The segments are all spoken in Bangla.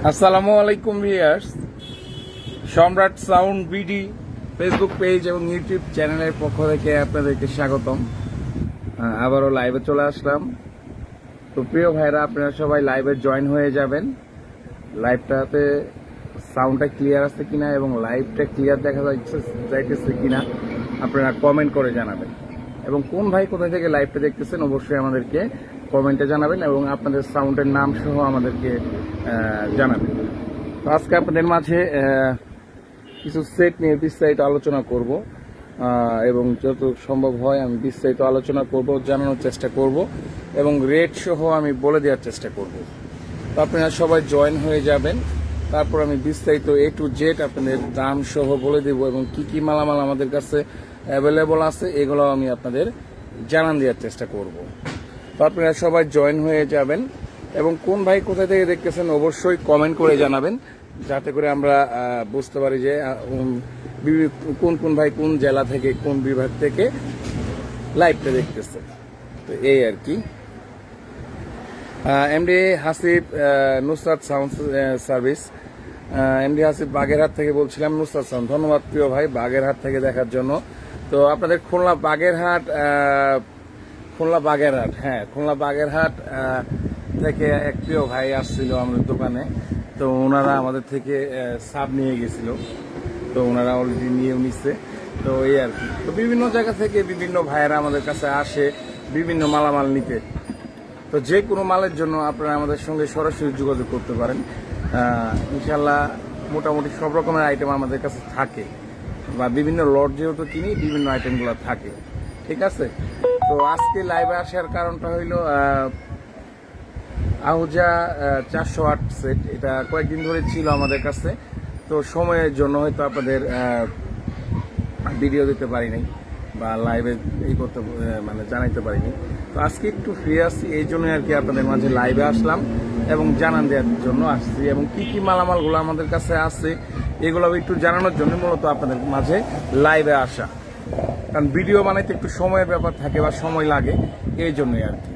আসসালামু আলাইকুম ভিউয়ার্স, সম্রাট সাউন্ড বিডি ফেসবুক পেজ এবং ইউটিউব চ্যানেলের পক্ষ থেকে আপনাদেরকে স্বাগতম। আবারও লাইভে চলে আসলাম। তো প্রিয় ভাইরা, আপনারা সবাই লাইভে জয়েন হয়ে যাবেন। লাইভটাতে সাউন্ডটা ক্লিয়ার আছে কিনা এবং লাইভটা ক্লিয়ার দেখা যাইতেছে কিনা আপনারা কমেন্ট করে জানাবেন, এবং কোন ভাই কোথায় থেকে লাইভটা দেখতেছেন অবশ্যই আমাদেরকে কমেন্টে জানাবেন এবং আপনাদের সাউন্ডের নাম সহ আমাদেরকে জানাবেন। তো আজকে আপনাদের মাঝে কিছু সেট নিয়ে বিস্তারিত আলোচনা করব, এবং যত সম্ভব হয় আমি বিস্তারিত আলোচনা করব, জানানোর চেষ্টা করব এবং রেট সহ আমি বলে দেওয়ার চেষ্টা করব। তো আপনারা সবাই জয়েন হয়ে যাবেন, তারপর আমি বিস্তারিত A to Z আপনাদের দাম সহ বলে দেব এবং কি কি মালামাল আমাদের কাছে অ্যাভেলেবল আছে এগুলো আমি আপনাদের জানান দেওয়ার চেষ্টা করব। তো আপনারা সবাই জয়েন হয়ে যাবেন এবং কোন ভাই কোথা থেকে দেখতেছেন অবশ্যই কমেন্ট করে জানাবেন, যাতে করে আমরা বুঝতে পারি যে কোন কোন ভাই কোন জেলা থেকে কোন বিভাগ থেকে লাইভটা দেখতেছে। তো এই আর কি। MD Hasib, Nusrat sound service, MD Hasib Bagerhat থেকে বলছিলাম। নুসরাত সাউন্ড, ধন্যবাদ প্রিয় ভাই বাগেরহাট থেকে দেখার জন্য। তো আপনাদের খুলনা বাগেরহাট খুলনা বাগেরহাট থেকে এক প্রিয় ভাই আসছিল আমাদের দোকানে। তো ওনারা আমাদের থেকে সাব নিয়ে গেছিল, তো ওনারা অলরেডি নিয়েও নিচ্ছে। তো এই আর কি। তো বিভিন্ন জায়গা থেকে বিভিন্ন ভাইয়েরা আমাদের কাছে আসে বিভিন্ন মালামাল নিতে। তো যে কোনো মালের জন্য আপনারা আমাদের সঙ্গে সরাসরি যোগাযোগ করতে পারেন। ইনশাল্লাহ মোটামুটি সব রকমের আইটেম আমাদের কাছে থাকে, বা বিভিন্ন লট যেহেতু কিনি বিভিন্ন আইটেমগুলো থাকে। ঠিক আছে। তো আজকে লাইভে আসার কারণটা হইল আহুজা 408 সেট, এটা কয়েকদিন ধরে ছিল আমাদের কাছে। তো সময়ের জন্য হয়তো আপনাদের ভিডিও দিতে পারি নাই বা লাইভে করতে জানাইতে পারিনি। তো আজকে একটু ফ্রি আসছি, এই জন্যই আর কি আপনাদের মাঝে লাইভে আসলাম এবং জানান দেওয়ার জন্য আসছি, এবং কি কি মালামালগুলো আমাদের কাছে আছে এগুলো একটু জানানোর জন্য মূলত আপনাদের মাঝে লাইভে আসা। কারণ ভিডিও বানাইতে একটু সময়ের ব্যাপার থাকে বা সময় লাগে, এই জন্যই আর কি।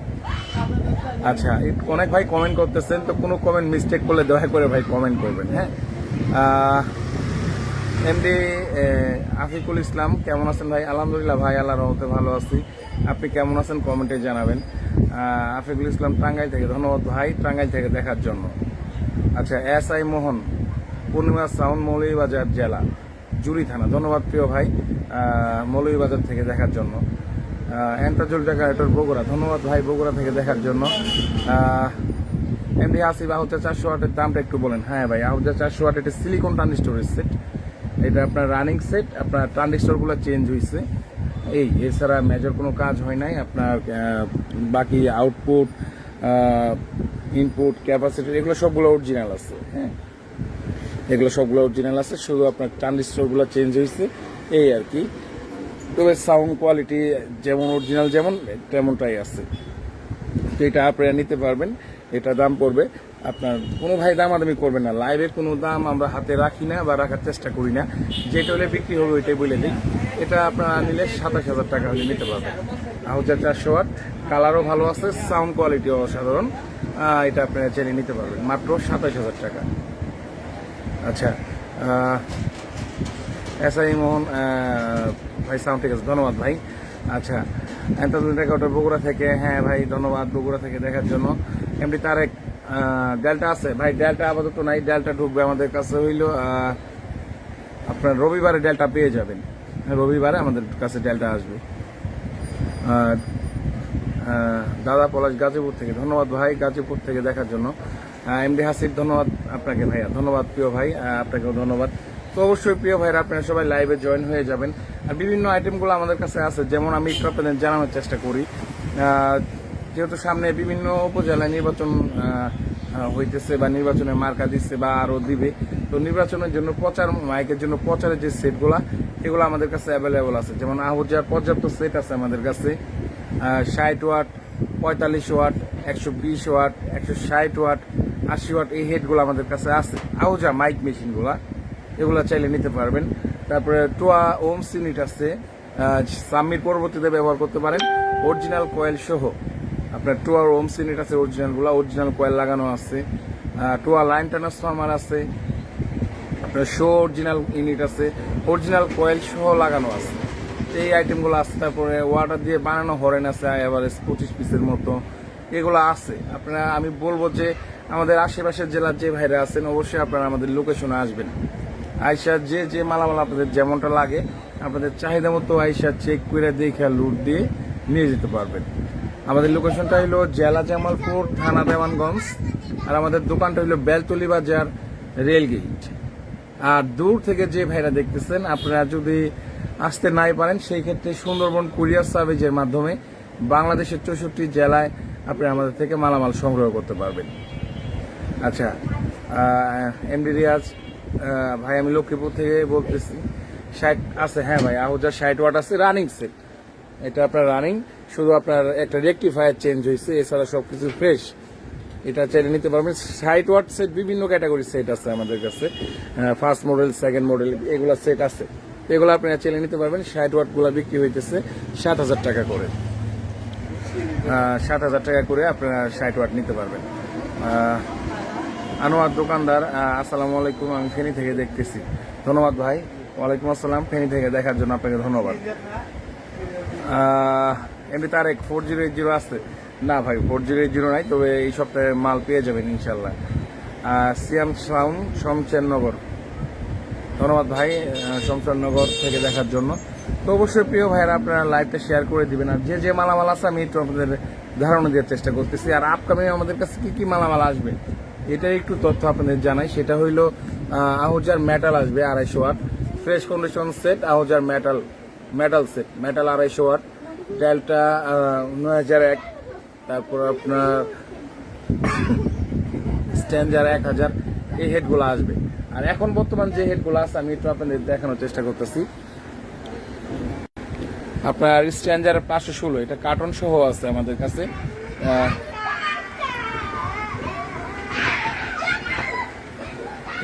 আচ্ছা, অনেক ভাই কমেন্ট করতেছেন, তো কোনো কমেন্ট মিস্টেক করলে দয়া করে ভাই কমেন্ট করবেন। হ্যাঁ, এমডি আফিকুল ইসলাম, কেমন আছেন ভাই? আলহামদুলিল্লাহ ভাই, আল্লাহর রহমতে ভালো আছি। আপনি কেমন আছেন কমেন্টে জানাবেন। আফিকুল ইসলাম টাঙ্গাইল থেকে, ধন্যবাদ ভাই টাঙ্গাইল থেকে দেখার জন্য। আচ্ছা, SI মোহন, পূর্ণিমা সাউন্ড, মৌলভীবাজার জেলা, জুড়ি থানা, ধন্যবাদ প্রিয় ভাই মৌলভীবাজার থেকে দেখার জন্য। এন্টাজুল ডেকারেটর বগুড়া, ধন্যবাদ ভাই বগুড়া থেকে দেখার জন্য। এমডি আসিফ, আহুজা 408 দামটা একটু বলেন। হ্যাঁ ভাই, আহুজা 408 এটা সিলিকন ট্রানজিস্টরের সেট, এটা আপনার রানিং সেট, আপনার ট্রানজিস্টরগুলো চেঞ্জ হয়েছে এছাড়া মেজর কোনো কাজ হয় নাই। আপনার বাকি আউটপুট, ইনপুট, ক্যাপাসিটি এগুলো সবগুলো অরিজিনাল আছে। হ্যাঁ, এগুলো সবগুলো অরিজিনাল আছে, শুধু আপনার ট্রানজিস্টরগুলো চেঞ্জ হয়েছে এই আর কি। তবে সাউন্ড কোয়ালিটি যেমন অরিজিনাল যেমন তেমনটাই আছে। তো এটা আপনারা নিতে পারবেন। এটা দাম পড়বে আপনার, কোনো ভাই দামাদামি করবেন না। লাইভে কোনো দাম আমরা হাতে রাখি না বা রাখার চেষ্টা করি না, যেটা হলে বিক্রি হবে ওইটাই বলে দিই। এটা আপনারা নিলে 27,000 টাকা হলে নিতে পারবেন। আহুজা 408, কালারও ভালো আছে, সাউন্ড কোয়ালিটিও অসাধারণ। এটা আপনারা চেনে নিতে পারবেন মাত্র 27,000 টাকা। আচ্ছা, SI মোহন ভাই সাউন্ড ঠিক আছে, ধন্যবাদ ভাই। আচ্ছা, এন্টারটেইনমেন্ট রেকর্ডার বগুড়া থেকে, হ্যাঁ ভাই ধন্যবাদ বগুড়া থেকে দেখার জন্য। এমডি তারেক, ডেল্টা আছে ভাই? ডেল্টা আপাতত নাই, ডেল্টা ঢুকবে আমাদের কাছে হইল আপনার রবিবারে ডেল্টা পেয়ে যাবেন। রবিবারে আমাদের কাছে ডেল্টা আসবে। দাদা পলাশ গাজীপুর থেকে, ধন্যবাদ ভাই গাজীপুর থেকে দেখার জন্য। এমডি হাসিব, ধন্যবাদ আপনাকে ভাইয়া, ধন্যবাদ প্রিয় ভাই, আপনাকেও ধন্যবাদ। তো অবশ্যই প্রিয় ভাইরা আপনারা সবাই লাইভে জয়েন হয়ে যাবেন। আর বিভিন্ন আইটেমগুলো আমাদের কাছে আছে, যেমন আমি একটু আপনাদের জানানোর চেষ্টা করি। যেহেতু সামনে বিভিন্ন উপজেলায় নির্বাচন হইতেছে বা নির্বাচনের মার্কা দিচ্ছে বা আরও দিবে, তো নির্বাচনের জন্য প্রচার মাইকের জন্য প্রচারের যে সেটগুলো এগুলো আমাদের কাছে অ্যাভেলেবল আছে। যেমন আহুজার পর্যাপ্ত সেট আছে আমাদের কাছে, 60 watt, 45 watt, 120 watt, 160 watt, 80 watt, এই হেডগুলো আমাদের কাছে আছে। আহুজা মাইক মেশিনগুলো এগুলো চাইলে নিতে পারবেন। তারপরে টোয়া ওমস ইউনিট আছে, সামির পরবর্তীতে ব্যবহার করতে পারেন, অরিজিনাল কয়েল সহ। আপনার টোয়ার ওমস ইউনিট আছে, অরিজিনালগুলো অরিজিনাল কয়েল লাগানো আছে। টুয়া লাইন ট্রান্সফরমার আছে, আপনার শো অরিজিনাল ইউনিট আছে, অরিজিনাল কয়েল সহ লাগানো আছে। এই আইটেমগুলো আছে। তারপরে ওয়াটার দিয়ে বানানো হরেন আছে এভারেজ 25 পিসের মতো, এগুলো আছে। আপনারা আমি বলবো যে আমাদের আশেপাশের জেলার যে ভাইরা আছেন অবশ্যই আপনারা আমাদের লোকেশনে আসবেন। আইসা যে মালামাল আপনাদের যেমনটা লাগে আপনাদের চাহিদা মতো আইসা চেক করে দেখে লুট দিয়ে নিয়ে যেতে পারবেন। আমাদের লোকেশনটা হলো জেলা জামালপুর, থানা দেওয়ানগঞ্জ, আর আমাদের দোকানটা হলো বেলতলি বাজার, রেলগেট। আর দূর থেকে যে ভাইরা দেখতেছেন আপনারা যদি আসতে নাই পারেন সেই ক্ষেত্রে সুন্দরবন কুরিয়ার সার্ভিসের মাধ্যমে বাংলাদেশের 64 জেলায় আপনি আমাদের থেকে মালামাল সংগ্রহ করতে পারবেন। আচ্ছা, এমডি রিয়াজ ভাই, আমি লক্ষ্মীপুর থেকে বলতেছি। 60 আছে? হ্যাঁ ভাই, আহুজার 60 ওয়াট আছে, রানিং সেট। এটা আপনার রানিং, শুধু আপনার একটা রেকটিফায়ার চেঞ্জ হয়েছে, এছাড়া সবকিছু ফ্রেশ। এটা চাইলে নিতে পারবেন। 60 ওয়াট সেট বিভিন্ন ক্যাটাগরির সেট আছে আমাদের কাছে, ফার্স্ট মডেল, সেকেন্ড মডেল, এগুলা সেট আছে। এগুলো আপনারা চাইলে নিতে পারবেন। 60 ওয়াট গুলা বিক্রি হইতেছে 7,000 টাকা করে। 7,000 টাকা করে আপনারা 60 ওয়াট নিতে পারবেন। আনোয়ার দোকানদার, আসসালামু আলাইকুম, আমি ফেনী থেকে দেখতেছি। ধন্যবাদ ভাই। ওয়ালাইকুম আসসালাম, ফেনী থেকে দেখার জন্য আপনাকে ধন্যবাদ। এমনি তারেক 4080 আছে? না ভাই, 4080 নাই, তবে এই সপ্তাহে মাল পেয়ে যাবেন ইনশাল্লাহ। সিয়াম সাউন্ড, শমশেরনগর, ধন্যবাদ ভাই শমশেরনগর থেকে দেখার জন্য। তো অবশ্যই প্রিয় ভাইয়েরা আপনারা লাইভটা শেয়ার করে দিবেন। আর যে মালামাল আছে আমি একটু আপনাদের ধারণা দেওয়ার চেষ্টা করতেছি। আর আপকামিং আমাদের কাছে কি মালামাল আসবে এটার একটু তথ্য আপনাদের জানাই। সেটা হইল আহুজার মেটাল আসবে 250 ওয়াট, ফ্রেশ কন্ডিশন সেট, আহুজার metal set, metal 250 watt, delta 9001, তারপর আপনার স্ট্যান্ডার 1000, এই হেডগুলো আসবে। আর এখন বর্তমান যে হেডগুলো আছে আমি একটু আপনাদের দেখানোর চেষ্টা করতেছি। আপনার স্ট্যান্ডার 516, এটা কার্টন সহ আছে আমাদের কাছে।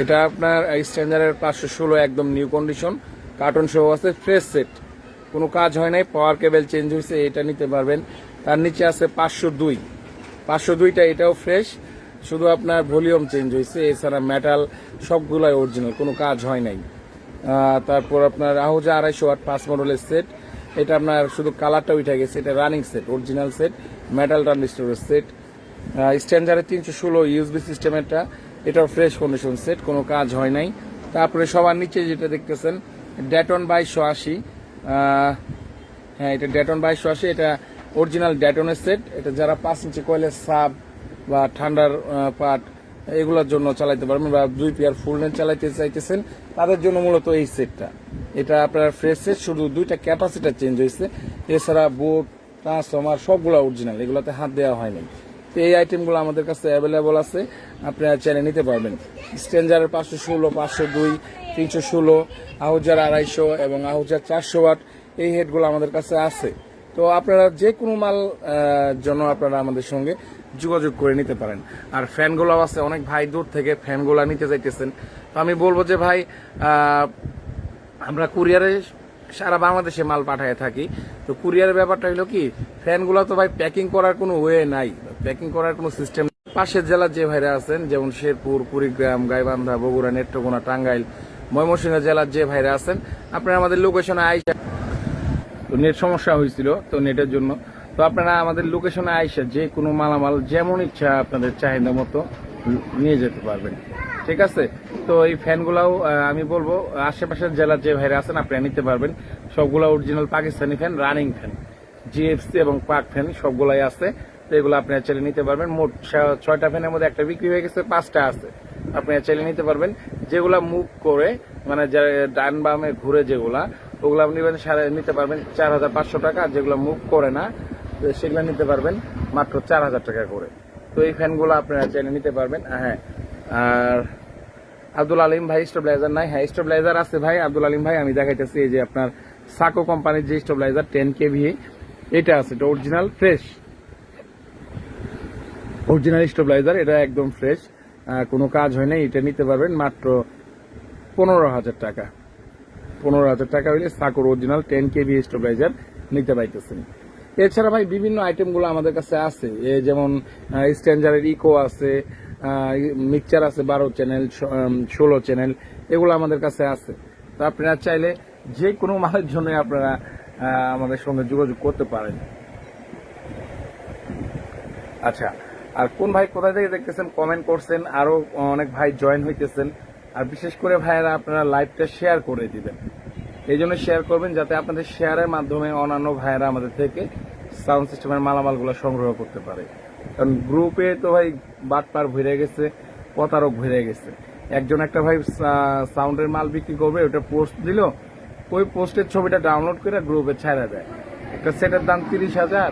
এটা আপনার স্ট্যান্ডার্ডের 516 একদম নিউ কন্ডিশন, কার্টন সহ আছে, ফ্রেশ সেট, কোনো কাজ হয় নাই, পাওয়ার কেবল চেঞ্জ হয়েছে, এটা নিতে পারবেন। তার নিচে আছে 502টা, এটাও ফ্রেশ, শুধু আপনার ভলিউম চেঞ্জ হয়েছে, এছাড়া মেটাল সবগুলাই অরিজিনাল, কোনো কাজ হয় নাই। তারপর আপনার আহুজা 250 ওয়াট 5 মডেলের সেট, এটা আপনার শুধু কালারটা উঠে গেছে, এটা running set, original set, metal ট্রানজিস্টরের সেট। স্ট্যান্ডার্ডের 316 ইউএসবি সিস্টেমেরটা, এটাও ফ্রেশ কন্ডিশন সেট, কোনো কাজ হয় নাই। তারপরে সবার নিচে যেটা দেখতেছেন ডেটন 2280, হ্যাঁ এটা ডেটন 2280, এটা অরিজিনাল ডেটনের সেট। এটা যারা 5 ইঞ্চি কয়েলের সাব বা ঠান্ডার পার্ট এগুলোর জন্য চালাইতে পারবেন, বা 2 পেয়ার ফুল নেট চালাইতে চাইতেছেন তাদের জন্য মূলত এই সেটটা। এটা আপনার ফ্রেশ সেট, শুধু 2টা ক্যাপাসিটার চেঞ্জ হয়েছে, এছাড়া বোর্ড, ট্রান্সফরমার সবগুলো অরিজিনাল, এগুলোতে হাত দেওয়া হয়নি। তো এই আইটেমগুলো আমাদের কাছে অ্যাভেলেবল আছে, আপনারা চাইলে নিতে পারবেন। স্ট্যান্ডার্ডের 516, 502, 316, আহুজার 250 এবং আহুজার 400 ওয়াট, এই হেডগুলো আমাদের কাছে আছে। তো আপনারা যে কোনো মাল জন্য আপনারা আমাদের সঙ্গে যোগাযোগ করে নিতে পারেন। আর ফ্যানগুলো আছে, অনেক ভাই দূর থেকে ফ্যানগুলো নিতে চাইতেছেন, তো আমি বলবো যে ভাই আমরা কুরিয়ারে সারা বাংলাদেশে মাল পাঠায় থাকি। তো কুরিয়ারের ব্যাপারটা হলো কি, ফ্যানগুলো তো ভাই প্যাকিং করার কোনো ওয়ে নাই, প্যাকিং করার কোনো সিস্টেম। পাশের জেলার যে ভাইরা আছেন যেমন শেরপুর, কুড়িগ্রাম, গাইবান্ধা, বগুড়া, নেত্রকোনা, টাঙ্গাইল, ময়মনসিংহ জেলার যে ভাইরা আছেন আপনারা আমাদের লোকেশনে আইসা, তো নেট সমস্যা হয়েছিল তো নেটের জন্য, তো আপনারা আমাদের লোকেশনে আইসা যে কোনো মালামাল যেমন ইচ্ছা আপনাদের চাহিদা মতো নিয়ে যেতে পারবেন। ঠিক আছে? তো এই ফ্যানগুলাও আমি বলবো আশেপাশের জেলার যে ভাইরা আছেন আপনারা নিতে পারবেন। সবগুলো original Pakistani fan, running fan, GFC এবং পাক ফ্যান সবগুলাই আছে। তো এগুলো আপনারা চাইলে নিতে পারবেন। মোট 6টা ফ্যানের মধ্যে একটা বিক্রি হয়ে গেছে, 5টা আছে, আপনারা চাইলে নিতে পারবেন। যেগুলা মুভ করে মানে ডান বামে ঘুরে যেগুলা, ওগুলো আপনি নিতে পারবেন 4,500 টাকা। আর যেগুলো মুভ করে না সেগুলো নিতে পারবেন মাত্র 4,000 টাকা করে। তো এই ফ্যানগুলো আপনারা চাইলে নিতে পারবেন। হ্যাঁ, আর আব্দুল আলিম ভাই স্টেবিলাইজার নাই? হ্যাঁ স্টেবিলাইজার আছে ভাই। আব্দুল আলিম ভাই আমি দেখাইতেছি, এই যে আপনার সাকো কোম্পানির যে স্টেবিলাইজার 10 kVA, এটা আছে, এটা অরিজিনাল ফ্রেশ, অরিজিনাল স্টেবিলাইজার, এটা একদম ফ্রেশ, কোনো কাজ হয় না। এটা নিতে পারবেন মাত্র 15,000 টাকা। 15,000 টাকা হইলে সাকোর অরিজিনাল 10 kVA স্টেবিলাইজার নিতে পাইতেছেন। এছাড়া ভাই বিভিন্ন আইটেমগুলো আমাদের কাছে আছে, যেমন স্ট্যান্ডার্ডের ইকো আছে, মিক্সচার আছে 12 চ্যানেল 16 চ্যানেল, এগুলো আমাদের কাছে আছে। তো আপনারা চাইলে যে কোনো মালের জন্য আপনারা আমাদের সঙ্গে যোগাযোগ করতে পারেন। আচ্ছা, আর কোন ভাই কোথা থেকে দেখতেছেন কমেন্ট করছেন, আরো অনেক ভাই জয়েন হইতেছেন। আর বিশেষ করে ভাইয়েরা আপনারা লাইভটা শেয়ার করে দিবেন, এই জন্য শেয়ার করবেন যাতে আপনাদের শেয়ারের মাধ্যমে অন্যান্য ভাইয়েরা আমাদের থেকে সাউন্ড সিস্টেমের মালামালগুলো সংগ্রহ করতে পারে। কারণ গ্রুপে তো ভাই বাটপার ভরে গেছে, প্রতারক ভরে গেছে। একজন একটা ভাই সাউন্ডের মাল বিক্রি করবে, ওটা পোস্ট দিল, ওই পোস্টের ছবিটা ডাউনলোড করে গ্রুপে ছাড়া দেয়। একটা সেটের দাম 30,000,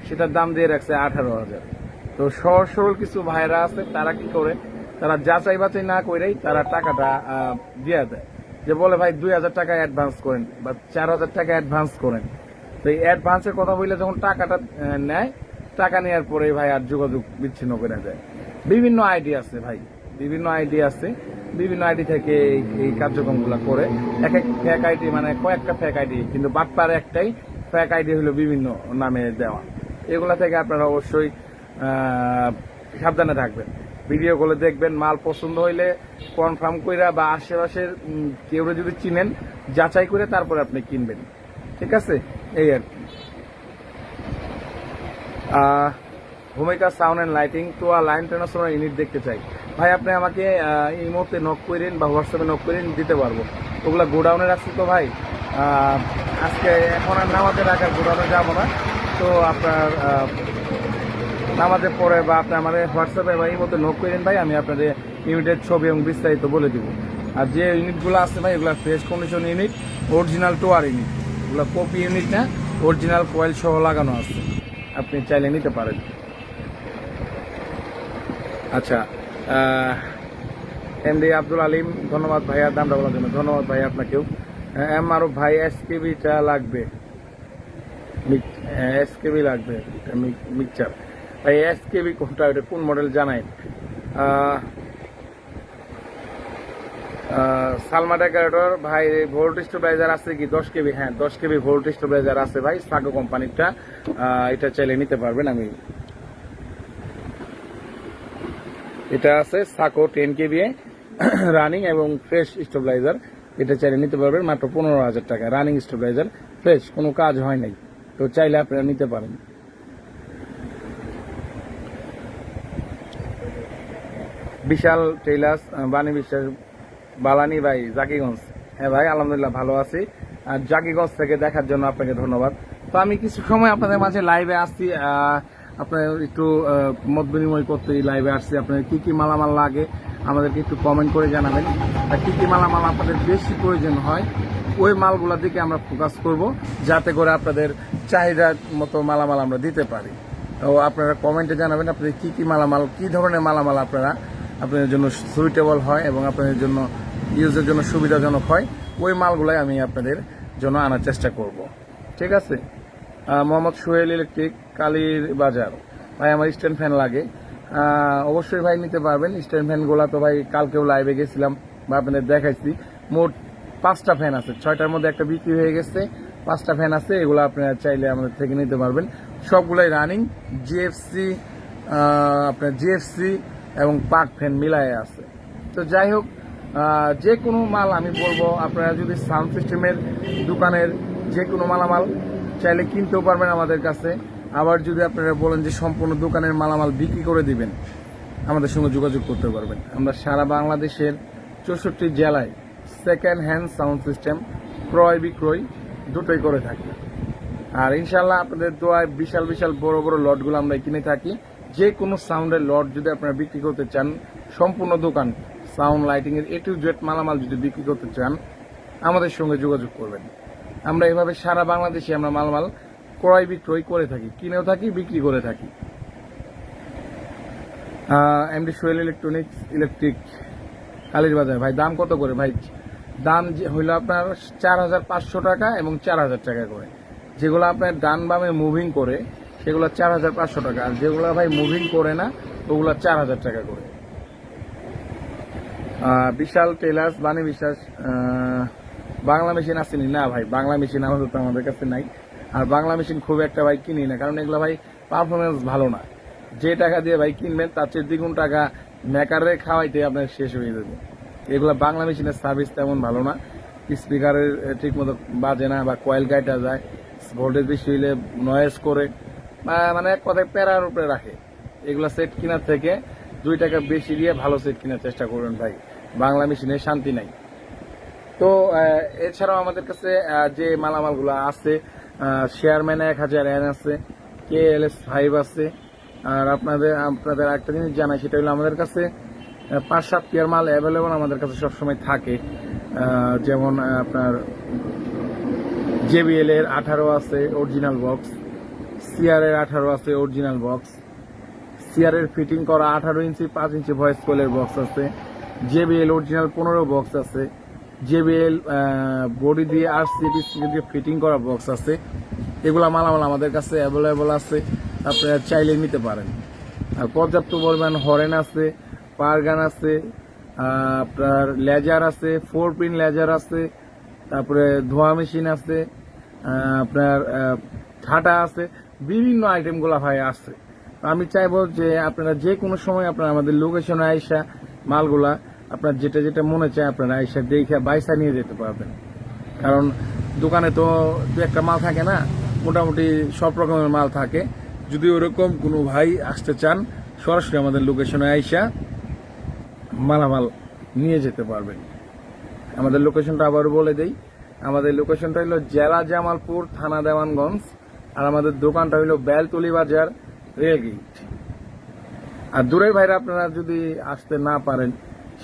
সেটার দাম দিয়ে রাখছে 18,000। তো সহজ সরল কিছু ভাইরা আছে, তারা কি করে, তারা যাচাই বাছাই না করেই তারা টাকাটা দিয়ে দেয়, যে বলে ভাই 2,000 টাকা অ্যাডভান্স করেন বা 4,000 টাকা অ্যাডভান্স করেন। তো এই অ্যাডভান্সের কথা বললে যখন টাকাটা নেয়, টাকা নেওয়ার পরে ভাই আর যোগাযোগ বিচ্ছিন্ন করে দেয়। বিভিন্ন আইডি আছে ভাই, বিভিন্ন আইডি আছে, বিভিন্ন আইডি থেকে এই কার্যক্রমগুলো করে। এক এক ফেক আইডি, মানে কয়েকটা ফেক আইডি, কিন্তু বাটপার একটাই, ফেক আইডি হলো বিভিন্ন নামে দেওয়া। এগুলা থেকে আপনারা অবশ্যই সাবধানে থাকবেন। ভিডিওগুলো দেখবেন, মাল পছন্দ হইলে কনফার্ম কইরা বা আশেপাশের কেউ যদি চিনেন যাচাই করে তারপরে আপনি কিনবেন, ঠিক আছে? এই আর কি। ভূমিকা সাউন্ড অ্যান্ড লাইটিং তো লাইন ট্রান্সফর্মার ইউনিট দেখতে চাই ভাই, আপনি আমাকে এই মুহূর্তে নক করেন বা হোয়াটসঅ্যাপে নক করেন, দিতে পারবো। ওগুলা গোডাউনে রাখছি তো ভাই, আজকে এখন আর নামাতে রাখার গোডাউনে যাবো না। তো আপনার নামাজের পরে বা আপনি আমাদের হোয়াটসঅ্যাপে বা এই মতো নক করেন ভাই, আমি আপনাদের ইউনিটের ছবি এবং বিস্তারিত বলে দিব। আর যে ইউনিটগুলো আছে ভাই, এগুলো fresh condition unit, original tower unit, এগুলো কপি ইউনিট না, অরিজিনাল কয়েল সহ লাগানো আছে, আপনি চাইলে নিতে পারেন। আচ্ছা, এমডি আব্দুল আলিম, ধন্যবাদ ভাইয়া দামটা বলার জন্য। ধন্যবাদ ভাই আপনাকেও। এম আরও ভাই, এসকেবিটা লাগবে, এসকেবি লাগবে মিক্সচার ভাই। এসকেবি কোনটা, ওটা কোন মডেল জানাই? সালমা ডেকারেটর ভাই, ভোল্ট স্টেবিলাইজার আছে কি 10 কেবি? হ্যাঁ, 10 কেবি ভোল্ট স্টেবিলাইজার আছে ভাই, সাগো কোম্পানিটা। এটা চাইলে নিতে পারবেন। আমি এটা আছে সাকো 10 কেবি রানিং এবং ফ্রেশ স্টেবিলাইজার, এটা চাইলে নিতে পারবেন মাত্র 15,000 টাকা। রানিং স্টেবিলাইজার, ফ্রেশ, কোনো কাজ হয় নাই, তো চাইলে আপনারা নিতে পারেন। বিশাল টেইলার্স, বাণী বিশ্বাস, বালানি ভাই, জাকিগঞ্জ। হ্যাঁ ভাই, আলহামদুলিল্লাহ ভালো আছি। আর জাকিগঞ্জ থেকে দেখার জন্য আপনাকে ধন্যবাদ। তো আমি কিছু সময় আপনাদের মাঝে লাইভে আসছি, আপনার একটু মত বিনিময় করতে লাইভে আসছি। আপনাদের কি কি মালামাল লাগে আমাদেরকে একটু কমেন্ট করে জানাবেন, আর কি কি মালামাল আপনাদের বেশি প্রয়োজন হয় ওই মালগুলোর দিকে আমরা ফোকাস করব, যাতে করে আপনাদের চাহিদার মতো মালামাল আমরা দিতে পারি। তো আপনারা কমেন্টে জানাবেন আপনাদের কি কি মালামাল, কি ধরনের মালামাল আপনাদের জন্য সুইটেবল হয় এবং আপনাদের জন্য ইউজের জন্য সুবিধাজনক হয়, ওই মালগুলাই আমি আপনাদের জন্য আনার চেষ্টা করব, ঠিক আছে? মোহাম্মদ সোহেল ইলেকট্রিক, কালীর বাজার ভাই, আমার স্ট্যান্ড ফ্যান লাগে। অবশ্যই ভাই নিতে পারবেন স্ট্যান্ড ফ্যানগুলো। তো ভাই কালকেও লাইভে গেছিলাম বা আপনাদের দেখাইছি, মোট 5টা ফ্যান আছে, 6টার মধ্যে একটা বিক্রি হয়ে গেছে, 5টা ফ্যান আছে, এগুলো আপনারা চাইলে আমাদের থেকে নিতে পারবেন। সবগুলাই রানিং, জিএফসি, আপনার জিএফসি এবং পাক ফ্যান মিলায় আছে। তো যাই হোক, যে কোনো মাল আমি বলবো, আপনারা যদি সাউন্ড সিস্টেমের দোকানের যে কোনো মালামাল চাইলে কিনতেও পারবেন আমাদের কাছে। আবার যদি আপনারা বলেন যে সম্পূর্ণ দোকানের মালামাল বিক্রি করে দিবেন, আমাদের সঙ্গে যোগাযোগ করতে পারবেন। আমরা সারা বাংলাদেশের 64 জেলায় সেকেন্ড হ্যান্ড সাউন্ড সিস্টেম ক্রয় বিক্রয় দুটোই করে থাকি। আর ইনশাল্লাহ আপনাদের দোয়ায় বিশাল বিশাল বড় বড় লটগুলো আমরা কিনে থাকি। যে কোনো সাউন্ডের লট যদি আপনারা বিক্রি করতে চান, সম্পূর্ণ দোকান সাউন্ড লাইটিং এর A to Z মালামাল যদি বিক্রি করতে চান, আমাদের সঙ্গে যোগাযোগ করবেন। আমরা এভাবে সারা বাংলাদেশে আমরা মালামাল ক্রয় বিক্রয় করে থাকি, কিনেও থাকি, বিক্রি করে থাকি। এমডি সোহেল ইলেকট্রনিক্স, ইলেকট্রিক, কালীর বাজার ভাই, দাম কত করে ভাই? দাম হইল আপনার 4,500 টাকা এবং 4,000 টাকা করে। যেগুলো আপনার ডান বামে মুভিং করে সেগুলো 4,500 টাকা, আর যেগুলো ভাই মুভিং করে না ওগুলো 4,000 টাকা করে। বিশাল টেলার্স, বাণী বিশ্বাস, বাংলা মেশিন আসেনি না ভাই, বাংলা মেশিন আমাদের কাছে নাই। আর বাংলা মেশিন খুব একটা ভাই কিনি না, কারণ এগুলো ভাই পারফরমেন্স ভালো না। যে টাকা দিয়ে ভাই কিনবেন তার চেয়ে দ্বিগুণ টাকা মেকারে খাওয়াইতে আপনার শেষ হয়ে যাবে। এগুলা বাংলা মেশিনের সার্ভিস তেমন ভালো না, স্পিকারের ঠিক মতো বাজে না বা কয়েল গাইটা যায়, ভোল্টেজ বেশি হইলে নয়েজ করে বা মানে এক কথায় প্যারার উপরে রাখে। এগুলা সেট কেনার থেকে 2 টাকা বেশি দিয়ে ভালো সেট কেনার চেষ্টা করবেন ভাই, বাংলা মেশিনে শান্তি নাই। তো এছাড়াও আমাদের কাছে যে মালামালগুলো আছে, শেয়ারম্যান 1000 এন আছে, KLS5 আছে। আর আপনাদের একটা জিনিস জানাই, সেটা হলো আমাদের কাছে 5-7 পেয়ার মাল অ্যাভেলেবল আমাদের কাছে সবসময় থাকে। যেমন আপনার JBL এর 18 আছে অরিজিনাল বক্স, CR এর 18 আছে অরিজিনাল বক্স, CR এর ফিটিং করা 18 ইঞ্চি 5 ইঞ্চি ভয়েস কলের বক্স আছে, JBL অরিজিনাল 15 বক্স আছে, JBL বডি দিয়ে RCP দিয়ে ফিটিং করা বক্স আছে। এগুলা মালামাল আমাদের কাছে অ্যাভেলেবল আছে, আপনারা চাইলে নিতে পারেন। আর পর্যাপ্ত পরিমাণ হরেন আছে, পারগান আছে, আপনার লেজার আছে, 4 পিন লেজার আছে, তারপরে ধোয়া মেশিন আছে, আপনার ঠাটা আছে, বিভিন্ন আইটেমগুলো ভাই আছে। আমি চাইবো যে আপনারা যে কোনো সময় আপনারা আমাদের লোকেশনে আইসা মালগুলা আপনার যেটা যেটা মনে চায় আপনারা আইসা দেখে বাইসা নিয়ে যেতে পারবেন। কারণ দোকানে তো 2-1টা মাল থাকে না, মোটামুটি সব রকমের মাল থাকে। যদি ওরকম কোনো ভাই আসতে চান, সরাসরি আমাদের লোকেশনে আইসা মালামাল নিয়ে যেতে পারবেন। আমাদের লোকেশনটা আবার বলে দেই, আমাদের লোকেশনটা হলো জেলা জামালপুর, থানা দেওয়ানগঞ্জ, আর আমাদের দোকানটা হলো বেলতলি বাজার, রেলগেট। আর দূরের ভাইরা আপনারা যদি আসতে না পারেন,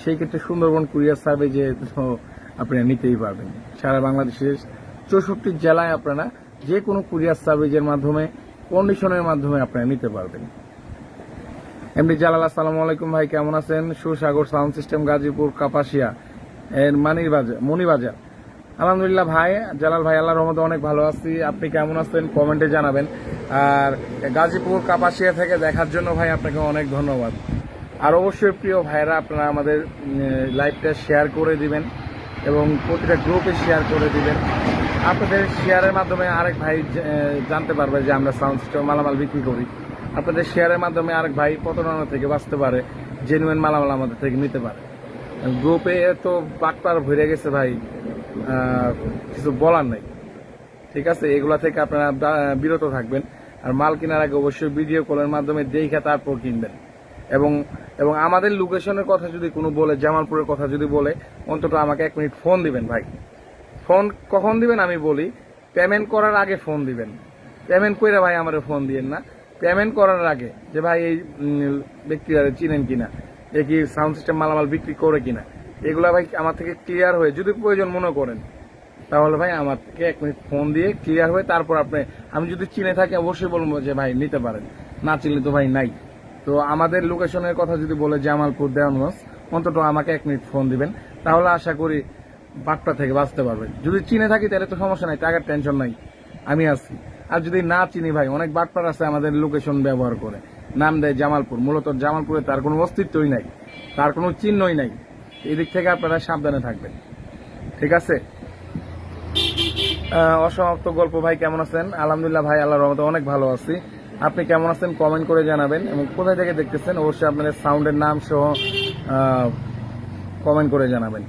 সেই ক্ষেত্রে সুন্দরবন কুরিয়ার সার্ভিসে আপনারা নিতেই পারবেন। সারা বাংলাদেশের 64 জেলায় আপনারা যে কোনো কুরিয়ার সার্ভিসের মাধ্যমে, কন্ডিশনের মাধ্যমে আপনারা নিতে পারবেন। এমডি জালাল, আসসালামু আলাইকুম ভাই, কেমন আছেন? সুসাগর সাউন্ড সিস্টেম, গাজীপুর কাপাসিয়া এর মনিবাজার। আলহামদুলিল্লাহ ভাই, জালাল ভাই আল্লাহর রহমতে অনেক ভালো আছি। আপনি কেমন আছেন কমেন্টে জানাবেন। আর গাজীপুর কাপাসিয়া থেকে দেখার জন্য ভাই আপনাকে অনেক ধন্যবাদ। আর অবশ্যই প্রিয় ভাইরা, আপনারা আমাদের লাইভটা শেয়ার করে দিবেন এবং প্রতিটা গ্রুপে শেয়ার করে দিবেন। আপনাদের শেয়ারের মাধ্যমে আরেক ভাই জানতে পারবে যে আমরা সাউন্ড সিস্টেম মালামাল বিক্রি করি। আপনাদের শেয়ারের মাধ্যমে আরেক ভাই প্রতারণা থেকে বাঁচতে পারে, জেনুইন মালামাল আমাদের থেকে নিতে পারে। গ্রুপে তো বাটপার ভরে গেছে ভাই, কিছু বলার নেই। ঠিক আছে, এগুলা থেকে আপনারা বিরত থাকবেন। আর মাল কেনার আগে অবশ্যই ভিডিও কলের মাধ্যমে দেখে তারপর কিনবেন। এবং আমাদের লোকেশনের কথা যদি কোনো বলে, জামালপুরের কথা যদি বলে, অন্তত আমাকে 1 মিনিট ফোন দিবেন ভাই। ফোন কখন দিবেন আমি বলি, পেমেন্ট করার আগে ফোন দিবেন। পেমেন্ট করে ভাই আমার ফোন দিয়েন না, পেমেন্ট করার আগে যে ভাই এই ব্যক্তিরা চিনেন কিনা, এ কি সাউন্ড সিস্টেম মালামাল বিক্রি করে কিনা, এগুলা ভাই আমার থেকে ক্লিয়ার হয়ে যদি প্রয়োজন মনে করেন, তাহলে ভাই আমার থেকে 1 মিনিট ফোন দিয়ে ক্লিয়ার হয়ে তারপর আপনি, আমি যদি চিনে থাকি অবশ্যই বলবো যে ভাই নিতে পারেন, না চিনলে তো ভাই নাই। তো আমাদের লোকেশনের কথা যদি বলে জামালপুর দেওয়ানগঞ্জ, অন্তত আমাকে 1 মিনিট ফোন দিবেন, তাহলে আশা করি বাট্টা থেকে বাঁচতে পারবেন। যদি চিনে থাকি তাহলে তো সমস্যা নাই, টাকার টেনশন নাই, আমি আছি। আর যদি না চিনি ভাই, অনেক বাটপার আছে আমাদের লোকেশন ব্যবহার করে, নাম দেয় জামালপুর, মূলত জামালপুরে তার কোনো অস্তিত্বই নাই, তার কোনো চিহ্নই নাই। এদিক থেকে আপনারা সাবধানে থাকবেন, ঠিক আছে? অসমাপ্ত গল্প ভাই, কেমন আছেন? আলহামদুলিল্লাহ ভাই, আল্লাহর রহমতে অনেক ভালো আছি। আপনি কেমন আছেন কমেন্ট করে জানাবেন, এবং কোথায় থেকে দেখতেছেন অবশ্যই আপনাদের সাউন্ডের নাম সহ কমেন্ট করে জানাবেন।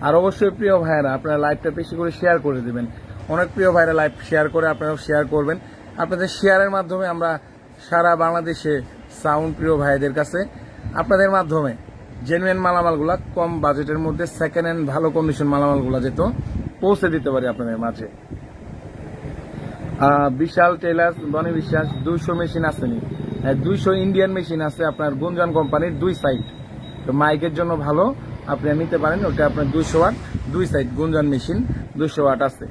আর অবশ্যই প্রিয় ভাইয়েরা, আপনারা লাইভটা বেশি করে শেয়ার করে দিবেন। অনেক প্রিয় ভাইরা লাইভ শেয়ার করে, আপনারাও শেয়ার করবেন। আপনাদের শেয়ারের মাধ্যমে আমরা সারা বাংলাদেশে সাউন্ড প্রিয় ভাইদের কাছে আপনাদের মাধ্যমে জেনুইন মালামালগুলা কম বাজেটের মধ্যে সেকেন্ড হ্যান্ড ভালো কন্ডিশন মালামালগুলা যেত পৌঁছে দিতে পারি আপনাদের মাঝে। বিশাল টেলার্স, বনি বিশ্বাস 200 মেশিন আসেনি, 200 ইন্ডিয়ান মেশিন আছে আপনার গুঞ্জন কোম্পানির 2 সাইড। তো মাইকের জন্য ভালো, আপনি নিতে পারেন। ওটা আপনার 200 ওয়াট 2 সাইড গুঞ্জন মেশিন 200 ওয়াট আছে।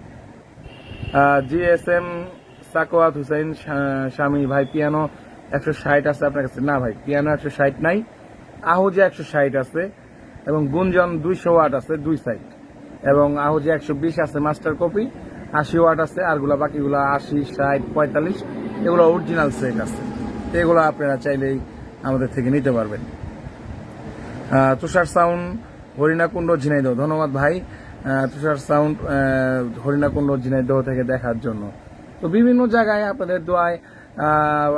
GSM সাকোয়াত হুসাইন স্বামী ভাই, পিয়ানো 160 আছে আপনার কাছে? না ভাই, পিয়ানো 160 নাই, আহুজে 160 আছে, এবং গুঞ্জন 200 ওয়াট আছে 2 সাইড, এবং আহুজে 120 আছে মাস্টার কপি, 80 ওয়াট আছে। আরগুলা বাকিগুলা 80, 60, 45 এগুলো অরিজিনাল সেট আছে। এগুলো আপনারা চাইলেই আমাদের থেকে নিতে পারবেন। তুষার সাউন্ড, হরিণাকুণ্ড, ঝিনাইদহ, ধন্যবাদ ভাই তুষার সাউন্ড হরিণাকুণ্ড, ঝিনাইদহ থেকে দেখার জন্য। তো বিভিন্ন জায়গায় আপনাদের দোয়ায়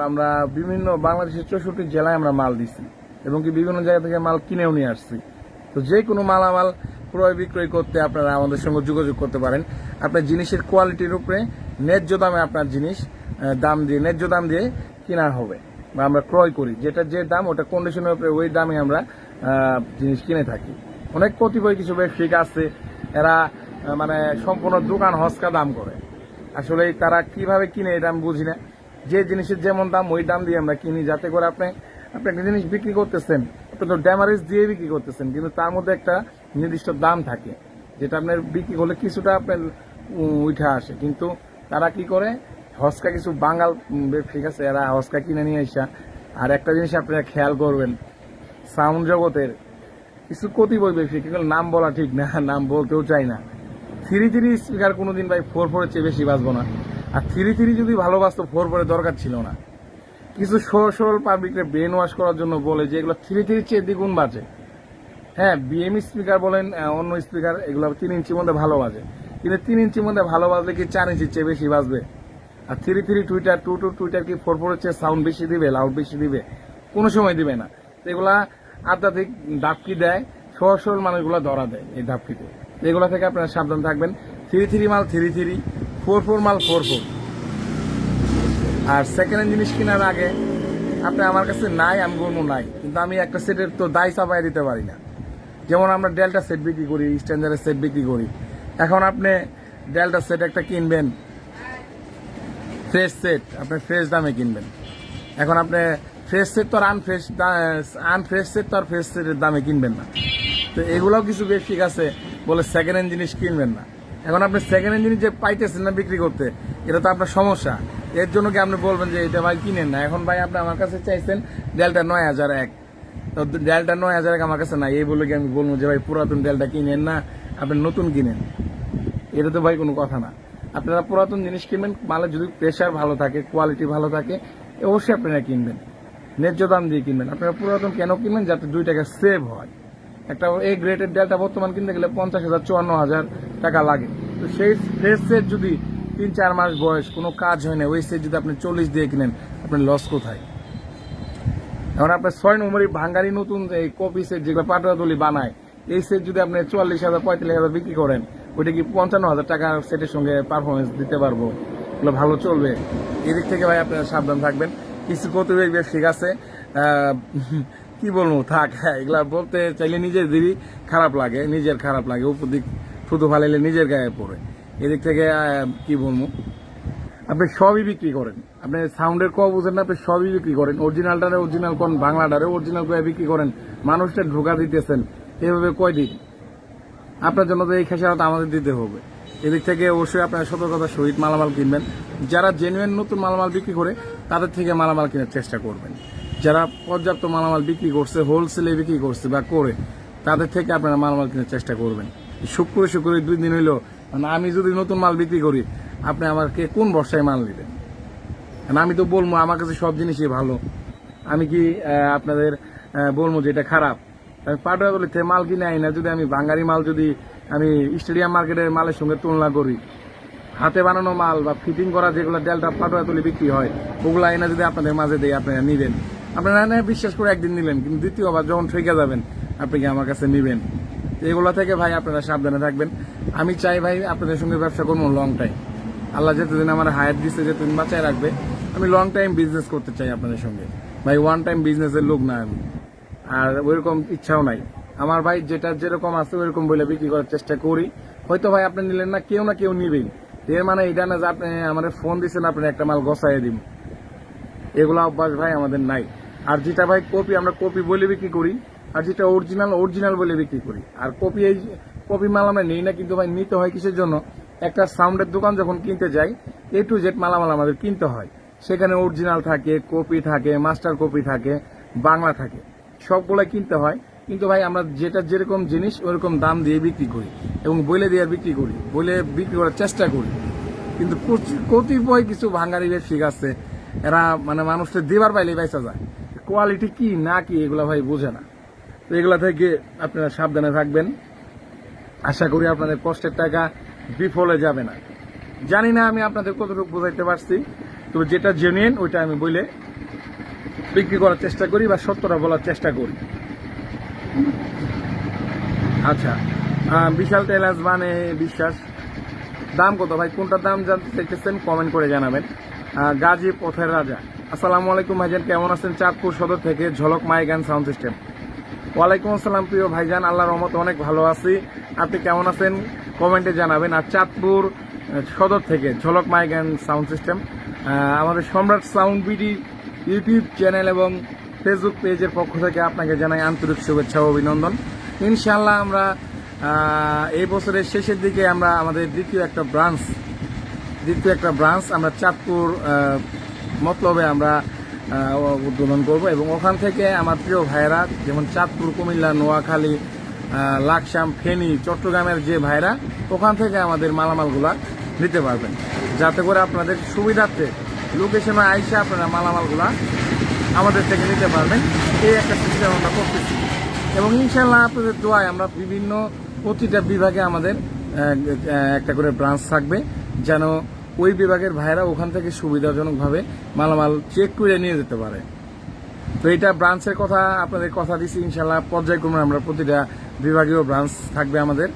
আমরা বিভিন্ন বাংলাদেশের 64 জেলায় আমরা মাল দিছি। এবং কি বিভিন্ন জায়গা থেকে মাল কিনেও নিয়ে আসছি। তো যে কোনো মালামাল ক্রয় বিক্রয় করতে আপনারা আমাদের সঙ্গে যোগাযোগ করতে পারেন। আপনার জিনিসের কোয়ালিটির উপরে ন্যায্য দামে আপনার জিনিস ন্যায্য দাম দিয়ে কেনা হবে বা আমরা ক্রয় করি। যেটা যে দাম ওটা কন্ডিশনের উপরে ওই দামে আমরা জিনিস কিনে থাকি। অনেক কতিপয় কিছু ব্যবসায়িক আছে, এরা মানে সম্পূর্ণ দোকান হসকা দাম করে। আসলে তারা কিভাবে কিনে এটা আমি বুঝি না। যে জিনিসের যেমন দাম ওই দাম দিয়ে আমরা কিনি, যাতে করে আপনি একটা জিনিস বিক্রি করতেছেন, আপনি তো ড্যামারেজ দিয়ে বিক্রি করতেছেন, কিন্তু তার মধ্যে একটা নির্দিষ্ট দাম থাকে যেটা আপনার বিক্রি করলে কিছুটা আপনার উঠে আসে। কিন্তু তারা কি করে, হসকা কিছু বাঙাল ঠিক আছে, এরা হসকা কিনে নিয়ে আসা। আর একটা জিনিস আপনারা খেয়াল করবেন, সাউন্ড জগতের কিছু কতিপয় ব্যক্তি, কিন্তু নাম বলা ঠিক না, নাম বলতেও চাই না, 3-3 স্পিকার কোনোদিন ভাই 4-4 চেয়ে বেশি বাজবো না। আর 3-3 যদি ভালো বাজতো 4-4 দরকার ছিল না। কিছু সরল পাবলিককে ব্রেন ওয়াশ করার জন্য বলে যে এগুলো 3-3 চেয়ে দ্বিগুণ বাজে। হ্যাঁ, বিএম স্পিকার বলেন, অন্য স্পিকার, এগুলো 3 ইঞ্চির মধ্যে ভালো বাজে, কিন্তু 3 ইঞ্চির মধ্যে ভালো বাজলে কি 4 ইঞ্চির চেয়ে বেশি বাজবে? আর 3-3 টুইটার 2-2 টুইটার কি 4-4 চেয়ে সাউন্ড বেশি দিবে, লাউড বেশি দিবে? কোনো সময় দিবে না। তো এগুলা আধ্যাত্মিক ডাবকি দেয়, সরল মানুষগুলো ধরা দেয় এই ডাবকিতে। এগুলো থেকে আপনারা সাবধান থাকবেন। 3-3 মাল 3-3, 4-4 মাল 4-4। আর সেকেন্ড হ্যান্ড জিনিস কেনার আগে আপনি আমার কাছে নাই, আমি বলবো নাই, কিন্তু আমি একটা সেটের তো দায় চাপাই দিতে পারি না। যেমন আমরা ডেল্টা সেট বিক্রি করি, স্ট্যান্ডার্ডের সেট বিক্রি করি। এখন আপনি ডেল্টা সেট একটা কিনবেন, ফ্রেশ সেট আপনি ফ্রেশ দামে কিনবেন। এখন আপনি ফ্রেশ সেট তো আর আনফ্রেশ সেট তো আর ফ্রেশ সেটের দামে কিনবেন না। তো এগুলোও কিছু বেশি আছে বলে সেকেন্ড হ্যান্ড জিনিস কিনবেন না। এখন আপনি সেকেন্ড হ্যান্ড জিনিস যে পাইতেছেন না বিক্রি করতে, এটা তো আপনার সমস্যা। এর জন্য কি আপনি বলবেন যে এটা ভাই কিনেন না? এখন ভাই আপনি আমার কাছে চাইছেন ডেল্টা 9001, তো ডেল্টা 9001 আমার কাছে নাই, এই বলে কি আমি বলবো যে ভাই পুরাতন ডেল্টা কিনেন না, আপনি নতুন কিনেন? এটা তো ভাই কোনো কথা না। আপনারা পুরাতন জিনিস কিনবেন, মালের যদি প্রেশার ভালো থাকে, কোয়ালিটি ভালো থাকে, অবশ্যই আপনারা কিনবেন, ন্যায্য দাম দিয়ে কিনবেন। আপনারা পুরাতন কেন কিনবেন? যাতে 2 টাকা সেভ হয়। একটা এই গ্রেডের ডেল্টা বর্তমান কিনতে গেলে 50,000 54,000 টাকা লাগে। তো সেই ফ্রেশ সেট যদি 3-4 মাস বয়স, কোনো কাজ হয় না, ওই সেট যদি আপনি 40 দিয়ে কিনেন, আপনার লস কোথায়? এখন আপনার 6 নম্বরই ভাঙ্গারি নতুন এই কপি সেট যেগুলো পাটুয়াতলি বানায়, এই সেট যদি আপনি 44,000 45,000 বিক্রি করেন, ওইটা কি 55,000 টাকার সেটের সঙ্গে পারফরমেন্স দিতে পারবো? এগুলো ভালো চলবে? এদিক থেকে ভাই আপনারা সাবধান থাকবেন। কিছু কতিপয় ঠিক আছে, কি বলবো, থাক। হ্যাঁ, এগুলা বলতে চাইলে নিজেদেরই খারাপ লাগে, নিজের খারাপ লাগে, উপর দিক থুতু ফালাইলে নিজের গায়ে পড়ে। এদিক থেকে কি বলবো, আপনি সবই বিক্রি করেন, আপনি সাউন্ডের ক বুঝেন না, আপনি সবই বিক্রি করেন, অরিজিনালটারে অরিজিনাল কোন, বাংলাটারে অরিজিনাল করে বিক্রি করেন, মানুষটা ঢোকা দিতেছেন, এভাবে কয়দিন? আপনার জন্য তো এই খেসারত আমাদের দিতে হবে। এদিক থেকে অবশ্যই আপনার সতর্কতার সহিত মালামাল কিনবেন। যারা জেনুইন নতুন মালামাল বিক্রি করে তাদের থেকে মালামাল কেনার চেষ্টা করবেন। যারা পর্যাপ্ত মালামাল বিক্রি করছে, হোলসেলে বিক্রি করছে বা করে, তাদের থেকে আপনারা মালামাল কেনার চেষ্টা করবেন। শুক্রে 2 দিন হইলো, মানে আমি যদি নতুন মাল বিক্রি করি, আপনি আমাকে কোন বর্ষায় মাল নেবেন? আমি তো বলবো আমার কাছে সব জিনিসই ভালো। আমি কি আপনাদের বলবো যে এটা খারাপ? আমি পাটুয়াতলিতে মাল কিনে আই না, যদি আমি বাঙালি মাল যদি আমি স্টেডিয়াম মার্কেটের মালের সঙ্গে তুলনা করি, হাতে বানানো মাল বা ফিটিং করা যেগুলো ডেল্টা পাটুয়াতলি বিক্রি হয়, ওগুলো আইনা যদি আপনাদের মাঝে দিয়ে আপনারা নিবেন, আপনারা না বিশ্বাস করে একদিন নিলেন, কিন্তু দ্বিতীয়বার যখন ঠেকে যাবেন, আপনি কি আমার কাছে নিবেন? এগুলো থেকে ভাই আপনারা সাবধানে থাকবেন। আমি চাই ভাই আপনাদের সঙ্গে ব্যবসা করবো লং টাইম। আল্লাহ যেতদিন আমার হায়াত দিচ্ছে, যেতদিন বাঁচায় রাখবে, আমি লং টাইম বিজনেস করতে চাই আপনাদের সঙ্গে ভাই। ওয়ান টাইম বিজনেসের লোক না আমি, আর ওইরকম ইচ্ছাও নাই আমার ভাই। যেটা যেরকম আছে ওইরকম বলে বিক্রি করার চেষ্টা করি। হয়তো ভাই আপনি নিলেন না, কেউ না কেউ নিবেই। এর মানে এটা না যে আপনি আমার ফোন দিচ্ছেন আপনি একটা মাল গছাইয়ে দিব, এগুলো অভ্যাস ভাই আমাদের নাই। আর যেটা ভাই কপি, আমরা কপি বলে বিক্রি করি, আর যেটা অরিজিনাল বলে বিক্রি করি। আর এই কপি মাল আমরা নিই না, কিন্তু ভাই নিতে হয় কিসের জন্য? একটা সাউন্ডের দোকান যখন কিনতে যাই, A to Z মালামাল আমাদের কিনতে হয়। সেখানে অরিজিনাল থাকে, কপি থাকে, মাস্টার কপি থাকে, বাংলা থাকে, সবগুলাই কিনতে হয়। কিন্তু ভাই আমরা যেটা যেরকম জিনিস ওরকম দাম দিয়ে বিক্রি করি এবং বলে দিয়ে বিক্রি করি, বলে বিক্রি করার চেষ্টা করি। কিন্তু কতিপয় কিছু ভাঙ্গারি ব্যবসায়িক আছে, এরা মানে মানুষকে দেবার পাইলে বেচা যায়, কোয়ালিটি কি না কি এগুলা ভাই বোঝে না। তো এগুলা থেকে আপনারা সাবধানে থাকবেন। আশা করি আপনাদের কষ্টের টাকা বিফলে যাবে না। জানি না আমি আপনাদের কতটুকু বোঝাইতে পারছি, তবে যেটা জেনুইন ওইটা আমি বলে বিক্রি করার চেষ্টা করি বা সত্যটা বলার চেষ্টা করি। আচ্ছা, বিশাল টেলার্স মানে বিশ্বাস, দাম কত ভাই? কোনটার দাম জানতে চাইতেছেন কমেন্ট করে জানাবেন। গাজী পথের রাজা, আসসালামু আলাইকুম ভাইজান, কেমন আছেন? চাঁদপুর সদর থেকে ঝলক মাইক অ্যান্ড সাউন্ড সিস্টেম। ওয়ালাইকুম আসসালাম প্রিয় ভাইজান, আল্লাহর রহমতে অনেক ভালো আছি। আপনি কেমন আছেন কমেন্টে জানাবেন। আর চাঁদপুর সদর থেকে ঝলক মাইক অ্যান্ড সাউন্ড সিস্টেম, আমাদের সম্রাট সাউন্ড বিডি ইউটিউব চ্যানেল এবং ফেসবুক পেজের পক্ষ থেকে আপনাকে জানাই আন্তরিক শুভেচ্ছা ও অভিনন্দন। ইনশাআল্লাহ আমরা এই বছরের শেষের দিকে আমরা আমাদের দ্বিতীয় একটা ব্রাঞ্চ আমরা চাঁদপুর মতলবে আমরা উদ্বোধন করব এবং ওখান থেকে আমার প্রিয় ভাইয়েরা যেমন চাঁদপুর, কুমিল্লা, নোয়াখালী, লাকসাম, ফেনী, চট্টগ্রামের যে ভাইরা ওখান থেকে আমাদের মালামালগুলা নিতে পারবেন, যাতে করে আপনাদের সুবিধার্থে লোকেশনে আইসা আপনারা মালামালগুলা আমাদের থেকে নিতে পারবেন। এই একটা সিস্টেম আমরা করতেছি এবং ইনশাআল্লাহ আপনাদের দোয়ায় আমরা প্রতিটা বিভাগে আমাদের একটা করে ব্রাঞ্চ থাকবে, যেন ওই বিভাগের ভাইরা ওখান থেকে সুবিধাজনকভাবে মালামাল চেক করে নিয়ে যেতে পারে। তো এটা ব্রাঞ্চের কথা আপনাদের কথা দিচ্ছি, ইনশাআল্লাহ পর্যায়ক্রমে আমরা প্রতিটা বিভাগীয় ব্রাঞ্চ থাকবে আমাদের,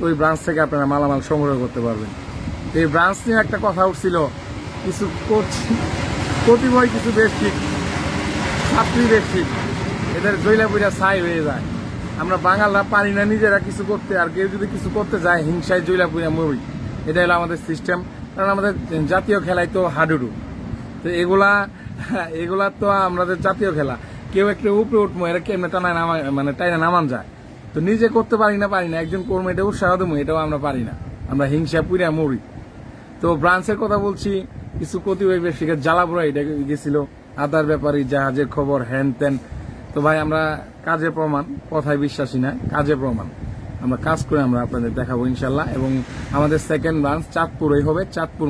ওই ব্রাঞ্চ থেকে আপনারা মালামাল সংগ্রহ করতে পারবেন। এই ব্রাঞ্চ নিয়ে একটা কথা উঠছিল, কিছু প্রতিভয় কিছু বেশি ছাত্রী বেশি, এদের জৈলাপুরা ছাই হয়ে যায়। আমরা বাঙালরা পারি না নিজেরা কিছু করতে, আর কেউ যদি কিছু করতে যায় হিংসায় জৈলাপুরা মরি। এটা হলো আমাদের সিস্টেম, কারণ আমাদের জাতীয় খেলাই তো হাডুডু। তো এগুলা তো আমাদের জাতীয় খেলা, কেউ একটু উপরে উঠবো এরা কেমনে টাইনা নামান যায়। তো নিজে করতে পারি না, একজন কর্মী এটা উৎসাহ দেবো, এটাও আমরা পারি না, আমরা হিংসা পুরা মরি। তো ব্রাঞ্চের কথা বলছি, কিছু প্রতিবেশী বেশিকে জ্বালাপুরা এটা গেছিল, আদার ব্যাপারী, জাহাজের খবর, হ্যান ত্যান। তো ভাই আমরা কাজে প্রমাণ, কথায় বিশ্বাসী না, কাজে প্রমাণ। আমরা কাজ করে আমরা আপনাদের দেখাবো ইনশাল্লাহ। এবং আমাদের সেকেন্ড ব্রাঞ্চ চাঁদপুরেই হবে, চাঁদপুর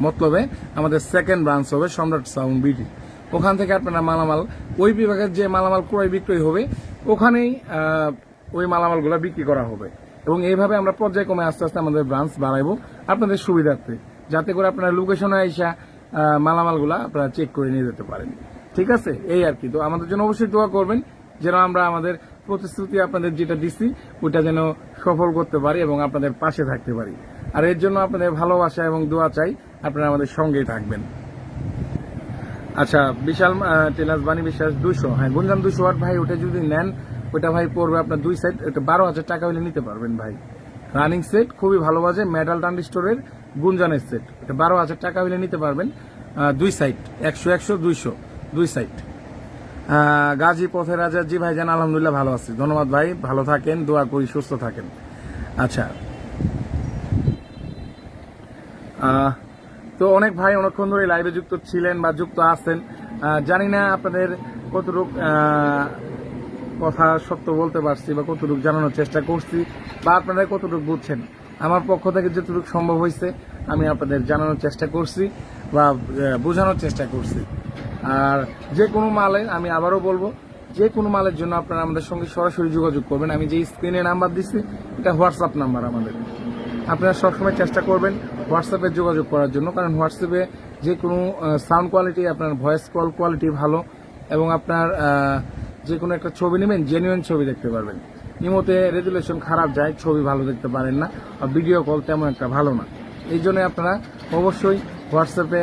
মতলবে আমাদের সেকেন্ড ব্রাঞ্চ হবে সম্রাট সাউন্ড বিডি। ওখান থেকে আপনারা মালামাল, ওই বিভাগের যে মালামাল ক্রয় বিক্রয় হবে ওখানেই ওই মালামালগুলো বিক্রি করা হবে। এবং এইভাবে আমরা পর্যায়ক্রমে আস্তে আস্তে আমাদের ব্রাঞ্চ বাড়াইবো আপনাদের সুবিধার্থে, যাতে করে আপনারা লোকেশনে আইসা মালামালগুলা আপনারা চেক করে নিয়ে যেতে পারেন। ঠিক আছে, এই আর কি। তো আমাদের জন্য অবশ্যই দোয়া করবেন, যেন আমরা আমাদের প্রতিশ্রুতি আপনাদের যেটা দিচ্ছি ওইটা যেন সফল করতে পারি এবং আপনাদের পাশে থাকতে পারি। আর এর জন্য আপনাদের ভালোবাসা এবং দোয়া চাই, আপনারা আমাদের সঙ্গেই থাকবেন। আচ্ছা, বিশাল টেলার্স বাণী বিশ্বাস 200, হ্যাঁ গুঞ্জান 200 ওয়াট ভাই, ওটা যদি নেন ওটা ভাই পড়বে আপনার 2 সেট, এটা 12,000 টাকা হলে নিতে পারবেন ভাই। রানিং সেট খুবই ভালো বাজে, মেটাল ট্রানজিস্টরের গুঞ্জানের সেট, এটা 12,000 টাকা হলে নিতে পারবেন। 2 সাইড 100, 2 সাইড। গাজী পথের রাজা, জি ভাই জান আলহামদুলিল্লাহ ভালো আছি, ধন্যবাদ ভাই, ভালো থাকেন, দোয়া করি সুস্থ থাকেন। আচ্ছা, তো অনেক ভাই অনেকক্ষণ ধরে লাইভে যুক্ত ছিলেন বা যুক্ত আছেন, জানি না আপনাদের কতটুকু কথা সত্য বলতে পারছি বা কতটুকু জানানোর চেষ্টা করছি বা আপনারা কতটুকু বুঝছেন। আমার পক্ষ থেকে যতটুকু সম্ভব হয়েছে আমি আপনাদের জানানোর চেষ্টা করছি বা বোঝানোর চেষ্টা করছি। আর যে কোনো মালে, আমি আবারও বলবো, যে কোনো মালের জন্য আপনারা আমাদের সঙ্গে সরাসরি যোগাযোগ করবেন। আমি যে স্ক্রিনে নাম্বার দিচ্ছি এটা হোয়াটসঅ্যাপ নাম্বার আমাদের, আপনারা সবসময় চেষ্টা করবেন হোয়াটসঅ্যাপে যোগাযোগ করার জন্য, কারণ হোয়াটসঅ্যাপে যে কোনো সাউন্ড কোয়ালিটি, আপনার ভয়েস কল কোয়ালিটি ভালো এবং আপনার যে কোনো একটা ছবি নেবেন জেনুইন ছবি দেখতে পারবেন। ইমোতে রেজুলেশন খারাপ যায়, ছবি ভালো দেখতে পারেন না, আর ভিডিও কল তেমন একটা ভালো না। এই জন্য আপনারা অবশ্যই হোয়াটসঅ্যাপে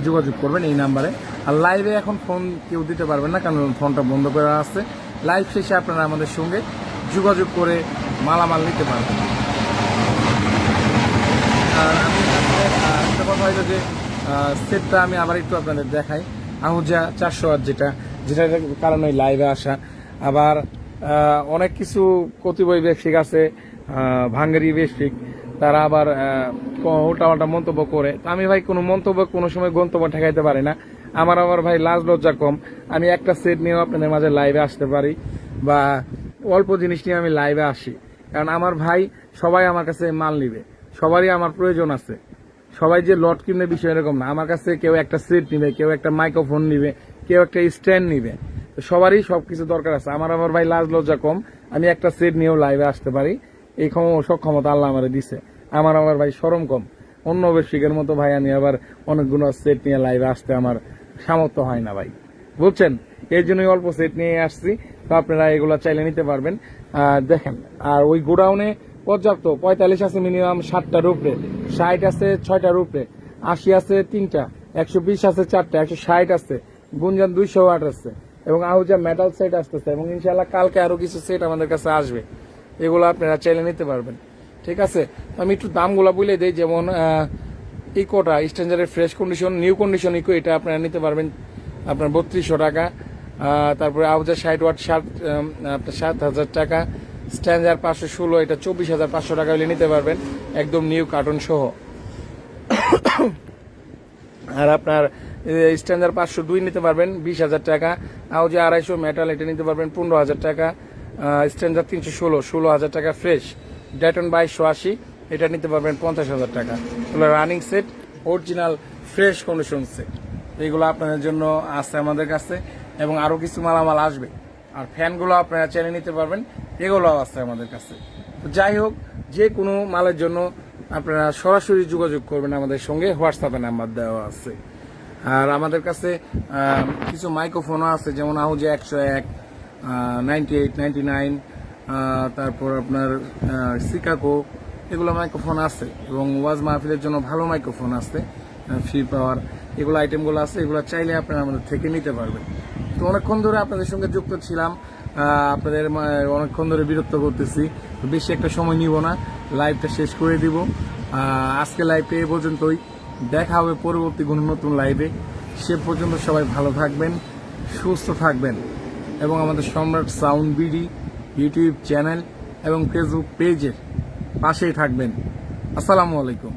যোগাযোগ করবেন এই নাম্বারে। আর লাইভে এখন ফোন কেউ দিতে পারবেন না, কারণ ফোনটা বন্ধ করা আছে। লাইভ শেষে আপনারা আমাদের সঙ্গে যোগাযোগ করে মালামাল নিতে পারবেন। আর আমি একটা কথা হইলো যে সেটটা আমি আবার একটু আপনাদের দেখাই, আহুজা 400 ওয়াট, যেটার কারণে লাইভে আসা। আবার অনেক কিছু কতিপয় ব্যবসায়িক আছে, ভাঙ্গারি ব্যবসায়িক, তারা আবার উল্টাপাল্টা মন্তব্য করে। তো আমি ভাই কোনো মন্তব্য কোনো সময় গন্তব্য ঠেকাইতে পারি না। আমার ভাই লাজ লজ্জা কম, আমি একটা সেট নিয়েও আপনাদের মাঝে লাইভে আসতে পারি বা অল্প জিনিস নিয়ে আমি লাইভে আসি, কারণ আমার ভাই সবাই আমার কাছে মাল নিবে, সবারই আমার প্রয়োজন আছে। সবাই যে লট কিনবে বিষয় এরকম না, আমার কাছে কেউ একটা সেট নিবে, কেউ একটা মাইক্রোফোন নিবে, কেউ একটা স্ট্যান্ড নিবে, তো সবারই সবকিছু দরকার আছে। আমার ভাই লাজ লজ্জা কম, আমি একটা সেট নিয়েও লাইভে আসতে পারি, এই সক্ষমতা আল্লাহ আমার দিছে। আমার ভাই শরম কম, অন্য ব্যবসায়িকের মতো ভাই আমি আবার অনেকগুলো সেট নিয়ে লাইভে আসতে আমার সামর্থ্য হয় না ভাই, বুঝছেন, এই জন্যই অল্প সেট নিয়ে আসছি। তো আপনারা এগুলা চাইলে নিতে পারবেন। দেখেন, আর ওই গোডাউনে পর্যাপ্ত 45 আছে মিনিমাম 60টার উপরে, 60 আছে 6টার উপরে, 80 আছে 3টা, 120 আছে 4টা, 160 আছে, গুঞ্জন 208 আছে, এবং আহুজা মেটাল সেট আসতেছে, এবং ইনশাল্লাহ কালকে আরো কিছু সেট আমাদের কাছে আসবে। এগুলো আপনারা চাইলে নিতে পারবেন। ঠিক আছে, আমি একটু দামগুলা বলে দিই। যেমন ইকোটা স্ট্যান্ডার্ডের fresh condition, new condition echo, এটা আপনারা নিতে পারবেন আপনার 3200 টাকা। তারপরে আউজার 60 ওয়াট আপনার 7000 টাকা। স্ট্যান্ডার্ড 516, এটা 24,500 টাকা হলে নিতে পারবেন, একদম নিউ কার্টন সহ। আর আপনার স্ট্যান্ডার্ড 502 নিতে পারবেন 20,000 টাকা। আউজা 250 মেটাল, এটা নিতে পারবেন 15,000 টাকা। স্ট্যান্ডার্ড 316, 16,000 টাকা ফ্রেশ। ডেটন 2280, এটা নিতে পারবেন 50,000 টাকা। এগুলো running set, original fresh condition set. এইগুলো আপনাদের জন্য আছে আমাদের কাছে, এবং আরো কিছু মালামাল আসবে। আর ফ্যানগুলো আপনারা চাইলে নিতে পারবেন, এগুলোও আছে আমাদের কাছে। তো যাই হোক, যে কোনো মালের জন্য আপনারা সরাসরি যোগাযোগ করবেন আমাদের সঙ্গে, হোয়াটসঅ্যাপে নাম্বার দেওয়া আছে। আর আমাদের কাছে কিছু মাইক্রোফোনও আছে, যেমন আহুজে 101, 98, 99, তারপর আপনার সিকাকো, এগুলো মাইক্রোফোন আছে, এবং ওয়াজ মাহফিলের জন্য ভালো মাইক্রোফোন আছে, ফ্রি পাওয়ার, এগুলো আইটেমগুলো আছে। এগুলো চাইলে আপনারা আমাদের থেকে নিতে পারবেন। তো অনেকক্ষণ ধরে আপনাদের সঙ্গে যুক্ত ছিলাম, আপনাদের অনেকক্ষণ ধরে বিরক্ত করতেছি, বেশি একটা সময় নিব না, লাইভটা শেষ করে দিব। আজকে লাইভটা এ পর্যন্তই, দেখা হবে পরবর্তী কোনো নতুন লাইভে। সে পর্যন্ত সবাই ভালো থাকবেন, সুস্থ থাকবেন, এবং আমাদের সম্রাট সাউন্ড বিডি ইউটিউব চ্যানেল এবং ফেসবুক পেজের পাশেই থাকবেন। আসসালামু আলাইকুম।